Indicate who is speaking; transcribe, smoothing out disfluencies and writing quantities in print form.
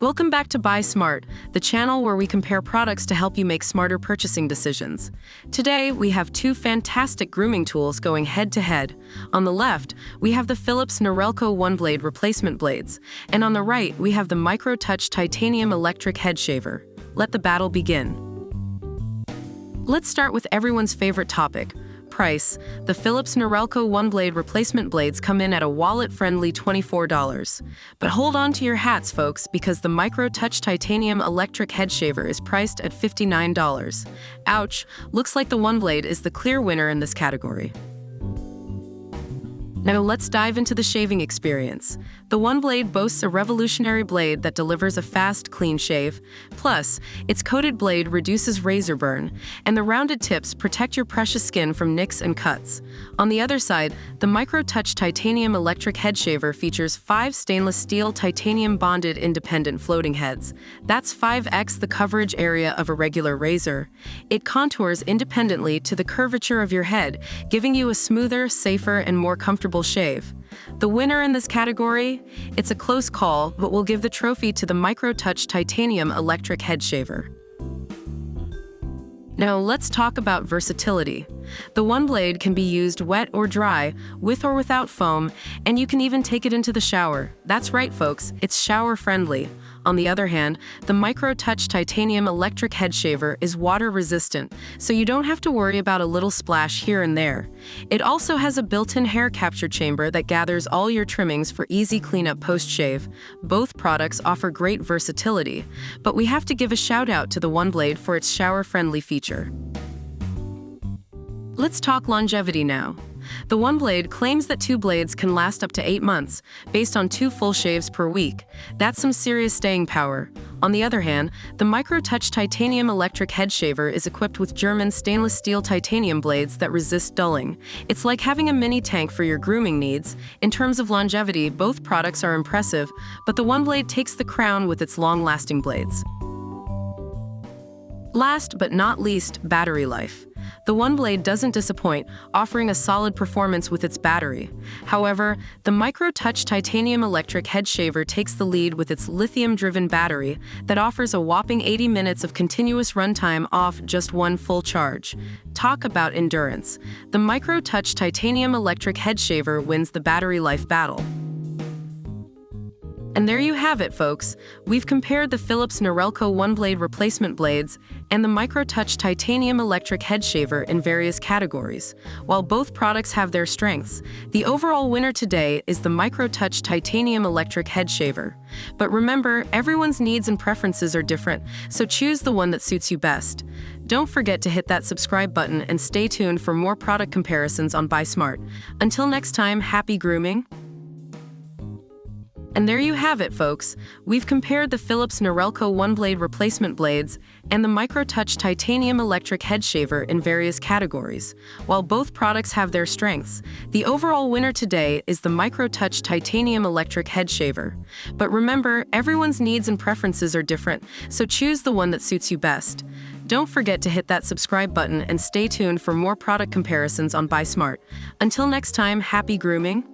Speaker 1: Welcome back to Buy Smart, the channel where we compare products to help you make smarter purchasing decisions. Today, we have two fantastic grooming tools going head-to-head. On the left, we have the Philips Norelco OneBlade replacement blades, and on the right, we have the Microtouch Titanium Electric Head Shaver. Let the battle begin. Let's start with everyone's favorite topic, price. The Philips Norelco OneBlade replacement blades come in at a wallet-friendly $24. But hold on to your hats, folks, because the Microtouch Titanium Electric Head Shaver is priced at $59. Ouch, looks like the OneBlade is the clear winner in this category. Now let's dive into the shaving experience. The OneBlade boasts a revolutionary blade that delivers a fast, clean shave. Plus, its coated blade reduces razor burn, and the rounded tips protect your precious skin from nicks and cuts. On the other side, the Microtouch Titanium Electric Head Shaver features 5 stainless steel titanium-bonded independent floating heads. That's 5x the coverage area of a regular razor. It contours independently to the curvature of your head, giving you a smoother, safer, and more comfortable shave. The winner in this category? It's a close call, but we'll give the trophy to the Microtouch Titanium Electric Head Shaver. Now let's talk about versatility. The OneBlade can be used wet or dry, with or without foam, and you can even take it into the shower. That's right, folks, it's shower-friendly. On the other hand, the Microtouch Titanium Electric Head Shaver is water-resistant, so you don't have to worry about a little splash here and there. It also has a built-in hair capture chamber that gathers all your trimmings for easy cleanup post-shave. Both products offer great versatility, but we have to give a shout-out to the OneBlade for its shower-friendly feature. Let's talk longevity now. The OneBlade claims that 2 blades can last up to 8 months, based on 2 full shaves per week. That's some serious staying power. On the other hand, the Microtouch Titanium Electric Head Shaver is equipped with German stainless steel titanium blades that resist dulling. It's like having a mini tank for your grooming needs. In terms of longevity, both products are impressive, but the OneBlade takes the crown with its long-lasting blades. Last but not least, battery life. The OneBlade doesn't disappoint, offering a solid performance with its battery. However, the Microtouch Titanium Electric Head Shaver takes the lead with its lithium-driven battery that offers a whopping 80 minutes of continuous runtime off just one full charge. Talk about endurance. The Microtouch Titanium Electric Head Shaver wins the battery life battle. And there you have it, folks. We've compared the Philips Norelco OneBlade replacement blades and the Microtouch Titanium Electric Head Shaver in various categories. While both products have their strengths, the overall winner today is the Microtouch Titanium Electric Head Shaver. But remember, everyone's needs and preferences are different, so choose the one that suits you best. Don't forget to hit that subscribe button and stay tuned for more product comparisons on Buy Smart. Until next time, happy grooming! And there you have it, folks. We've compared the Philips Norelco OneBlade replacement blades and the Microtouch Titanium Electric Head Shaver in various categories. While both products have their strengths, the overall winner today is the Microtouch Titanium Electric Head Shaver. But remember, everyone's needs and preferences are different, so choose the one that suits you best. Don't forget to hit that subscribe button and stay tuned for more product comparisons on Buy Smart. Until next time, happy grooming!